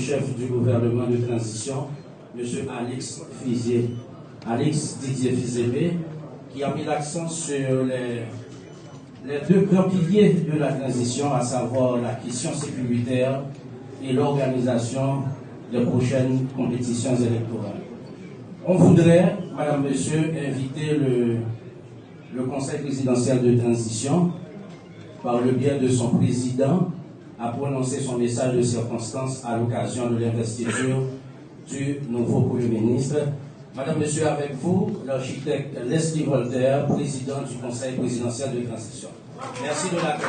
chef du gouvernement de transition, M. Alix Didier Fizébé, qui a mis l'accent sur les deux grands piliers de la transition, à savoir la question sécuritaire et l'organisation des prochaines compétitions électorales. On voudrait, Madame, Monsieur, inviter le Conseil présidentiel de transition, par le biais de son président, à prononcer son message de circonstance à l'occasion de l'investiture du nouveau Premier ministre. Madame, Monsieur, avec vous, l'architecte Leslie Voltaire, président du Conseil présidentiel de transition. Merci de l'accueil.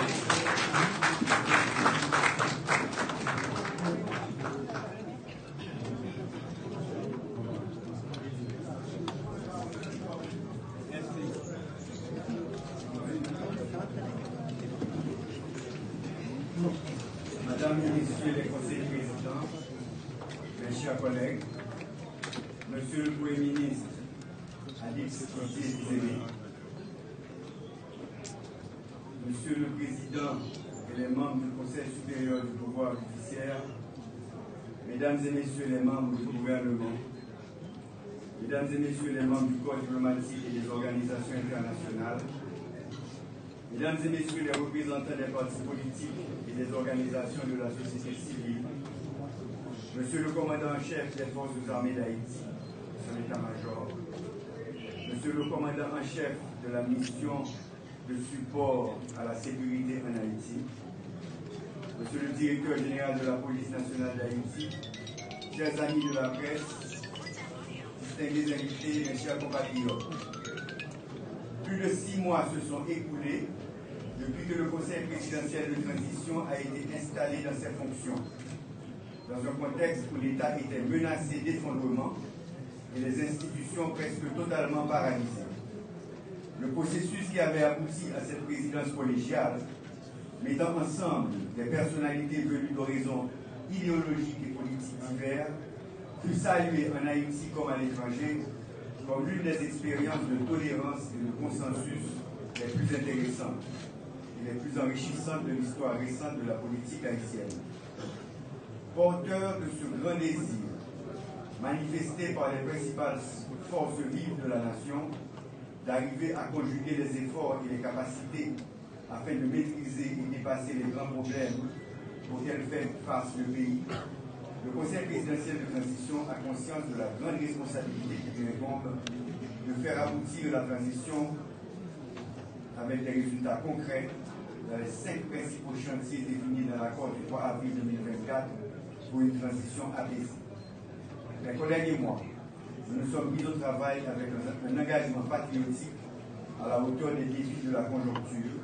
Mesdames et Messieurs les conseillers présidents, mes chers collègues, Monsieur le Premier ministre Alix Didier Fizébé, Monsieur le Président et les membres du Conseil supérieur du pouvoir judiciaire, Mesdames et Messieurs les membres du gouvernement, Mesdames et Messieurs les membres du corps diplomatique et des organisations internationales, Mesdames et Messieurs les représentants des partis politiques et des organisations de la société civile, Monsieur le commandant en chef des forces armées d'Haïti, son état-major, Monsieur le commandant en chef de la mission de support à la sécurité en Haïti, Monsieur le directeur général de la police nationale d'Haïti, chers amis de la presse, distingués invités, mes chers compatriotes. Plus de 6 mois se sont écoulés depuis que le Conseil présidentiel de transition a été installé dans ses fonctions, dans un contexte où l'État était menacé d'effondrement et les institutions presque totalement paralysées. Le processus qui avait abouti à cette présidence collégiale, mettant ensemble des personnalités venues d'horizons idéologiques et politiques divers, fut salué en Haïti comme à l'étranger comme l'une des expériences de tolérance et de consensus les plus intéressantes et les plus enrichissantes de l'histoire récente de la politique haïtienne. Porteur de ce grand désir, manifesté par les principales forces vives de la nation, d'arriver à conjuguer les efforts et les capacités afin de maîtriser et dépasser les grands problèmes auxquels fait face le pays, le Conseil présidentiel de transition a conscience de la grande responsabilité qui lui incombe de faire aboutir la transition avec des résultats concrets dans les 5 principaux chantiers définis dans l'accord du 3 avril 2024 pour une transition apaisée. Mes collègues et moi, nous nous sommes mis au travail avec un engagement patriotique à la hauteur des défis de la conjoncture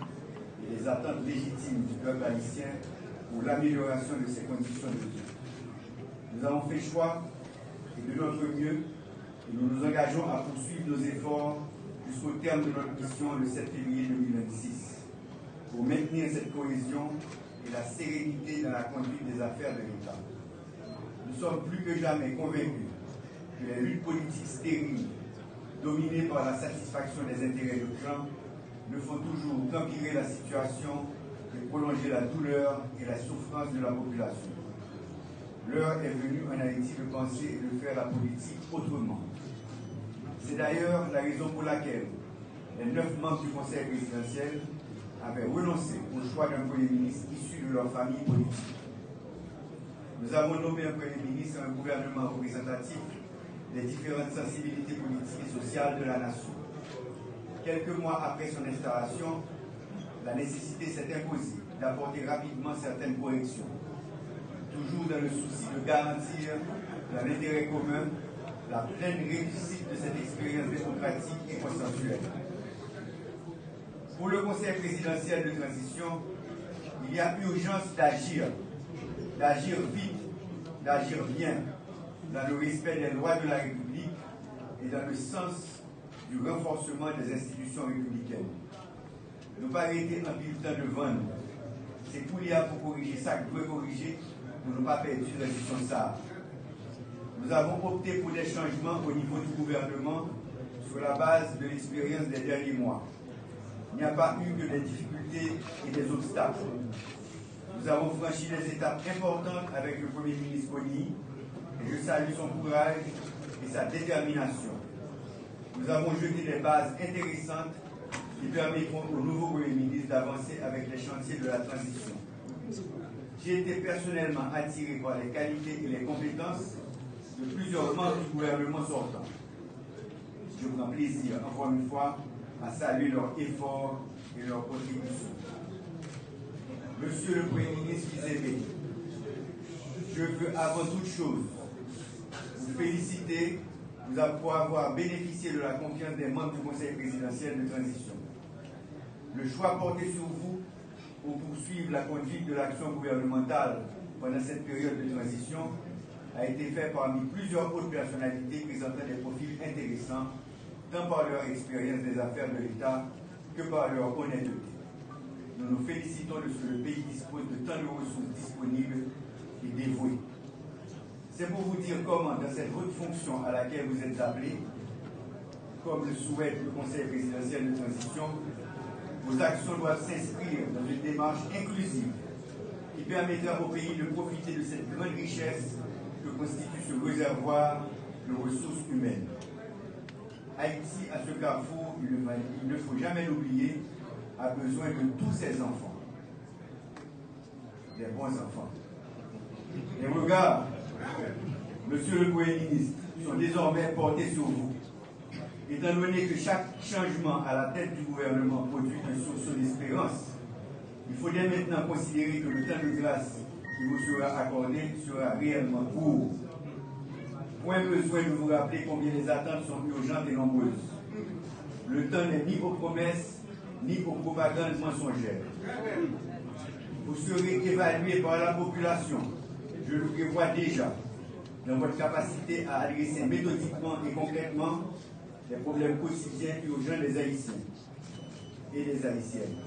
et des attentes légitimes du peuple haïtien pour l'amélioration de ses conditions de vie. Nous avons fait choix et de notre mieux et nous nous engageons à poursuivre nos efforts jusqu'au terme de notre mission le 7 février 2026 pour maintenir cette cohésion et la sérénité dans la conduite des affaires de l'État. Nous sommes plus que jamais convaincus que les luttes politiques stériles, dominées par la satisfaction des intérêts de clan, ne font toujours qu'empirer la situation et prolonger la douleur et la souffrance de la population. L'heure est venue en Haïti de penser et de faire la politique autrement. C'est d'ailleurs la raison pour laquelle les 9 membres du Conseil présidentiel avaient renoncé au choix d'un Premier ministre issu de leur famille politique. Nous avons nommé un Premier ministre et un gouvernement représentatif des différentes sensibilités politiques et sociales de la nation. Quelques mois après son installation, la nécessité s'est imposée d'apporter rapidement certaines corrections, toujours dans le souci de garantir dans l'intérêt commun la pleine réussite de cette expérience démocratique et consensuelle. Pour le Conseil présidentiel de transition, il y a urgence d'agir vite, d'agir bien, dans le respect des lois de la République et dans le sens du renforcement des institutions républicaines. Ne pas arrêter un bulletin de vendre, c'est pour corriger ça que doit corriger pour ne pas perdre la gestion de ça. Nous avons opté pour des changements au niveau du gouvernement sur la base de l'expérience des derniers mois. Il n'y a pas eu que des difficultés et des obstacles. Nous Nous avons franchi des étapes importantes avec le Premier ministre Boni et je salue son courage et sa détermination. Nous avons jeté des bases intéressantes qui permettront au nouveau Premier ministre d'avancer avec les chantiers de la transition. J'ai été personnellement attiré par les qualités et les compétences de plusieurs membres du gouvernement sortant. Je prends plaisir, encore une fois, à saluer leurs efforts et leurs contributions. Monsieur le Premier ministre Kizembe, je veux avant toute chose vous féliciter pour avoir bénéficié de la confiance des membres du Conseil présidentiel de transition. Le choix porté sur vous pour poursuivre la conduite de l'action gouvernementale pendant cette période de transition a été fait parmi plusieurs autres personnalités présentant des profils intéressants, tant par leur expérience des affaires de l'État que par leur honnêteté. Nous nous félicitons de ce que le pays dispose de tant de ressources disponibles et dévouées. C'est pour vous dire comment, dans cette haute fonction à laquelle vous êtes appelés, comme le souhaite le Conseil présidentiel de transition, vos actions doivent s'inscrire dans une démarche inclusive qui permettra au pays de profiter de cette grande richesse que constitue ce réservoir de ressources humaines. Haïti, à ce carrefour, il ne faut jamais l'oublier, a besoin de tous ses enfants, des bons enfants. Les regards, monsieur le Premier ministre, sont désormais portés sur vous, étant donné que chaque changement à la tête du gouvernement produit un sursaut d'espérance. Il faut dès maintenant considérer que le temps de grâce qui vous sera accordé sera réellement court. Point besoin de vous rappeler combien les attentes sont urgentes et nombreuses. Le temps n'est ni aux promesses, ni aux propagandes mensongères. Vous serez évalué par la population, je le prévois déjà, dans votre capacité à adresser méthodiquement et concrètement les problèmes quotidiens urgents des Haïtiens et des Haïtiennes.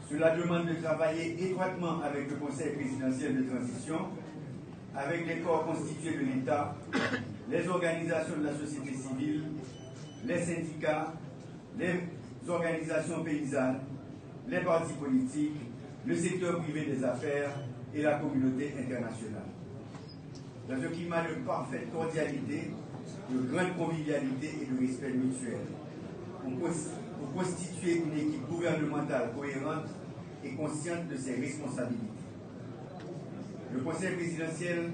Cela demande de travailler étroitement avec le Conseil présidentiel de transition, avec les corps constitués de l'État, les organisations de la société civile, les syndicats, les organisations paysannes, les partis politiques, le secteur privé des affaires et la communauté internationale. Dans un climat de parfaite cordialité, de grande convivialité et de respect mutuel, pour constituer une équipe gouvernementale cohérente et consciente de ses responsabilités. Le Conseil présidentiel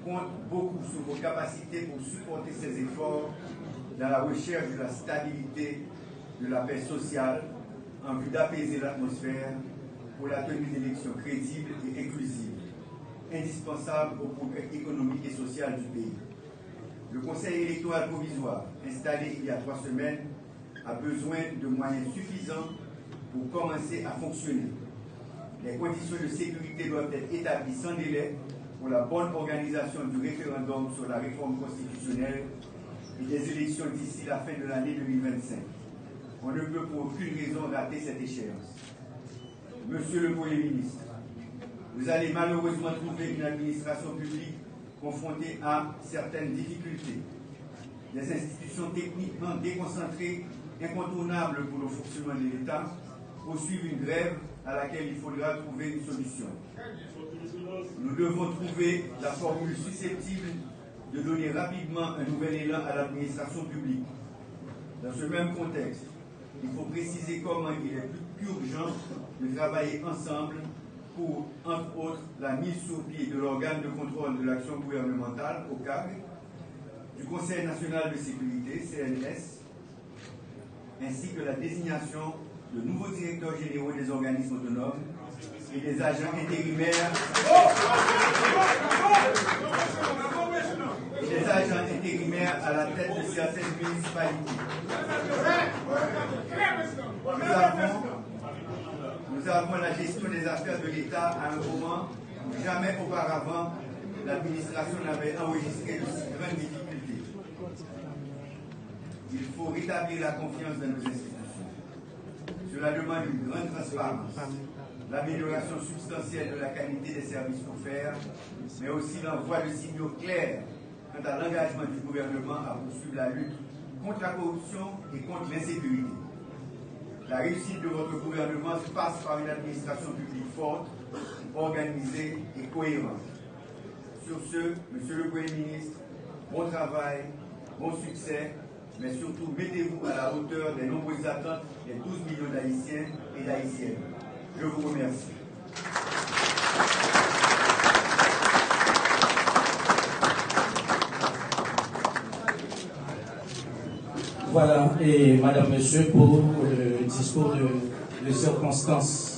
compte beaucoup sur vos capacités pour supporter ces efforts dans la recherche de la stabilité, de la paix sociale, en vue d'apaiser l'atmosphère pour la tenue d'élections crédibles et inclusives, indispensables au progrès économique et social du pays. Le Conseil électoral provisoire, installé il y a 3 semaines, a besoin de moyens suffisants pour commencer à fonctionner. Les conditions de sécurité doivent être établies sans délai pour la bonne organisation du référendum sur la réforme constitutionnelle et des élections d'ici la fin de l'année 2025. On ne peut pour aucune raison rater cette échéance. Monsieur le Premier ministre, vous allez malheureusement trouver une administration publique confrontée à certaines difficultés. Des institutions techniquement déconcentrées, incontournables pour le fonctionnement de l'État, poursuivent une grève à laquelle il faudra trouver une solution. Nous devons trouver la formule susceptible de donner rapidement un nouvel élan à l'administration publique. Dans ce même contexte, il faut préciser comment il est plus urgent de travailler ensemble pour, entre autres, la mise sur pied de l'organe de contrôle de l'action gouvernementale, OCAG, du Conseil national de sécurité, CNS, ainsi que la désignation de nouveaux directeurs généraux des organismes autonomes et des agents intérimaires à la tête de certaines municipalités. Nous avons la gestion des affaires de l'État à un moment où jamais auparavant l'administration n'avait enregistré de si grandes difficultés. Il faut rétablir la confiance dans nos institutions. Cela demande une grande transparence, l'amélioration substantielle de la qualité des services offerts, mais aussi l'envoi de signaux clairs quant à l'engagement du gouvernement à poursuivre la lutte contre la corruption et contre l'insécurité. La réussite de votre gouvernement passe par une administration publique forte, organisée et cohérente. Sur ce, Monsieur le Premier ministre, bon travail, bon succès, mais surtout mettez-vous à la hauteur des nombreuses attentes des 12 millions d'Haïtiens et d'Haïtiennes. Je vous remercie. Voilà, et Madame, Monsieur, pour le discours de circonstance.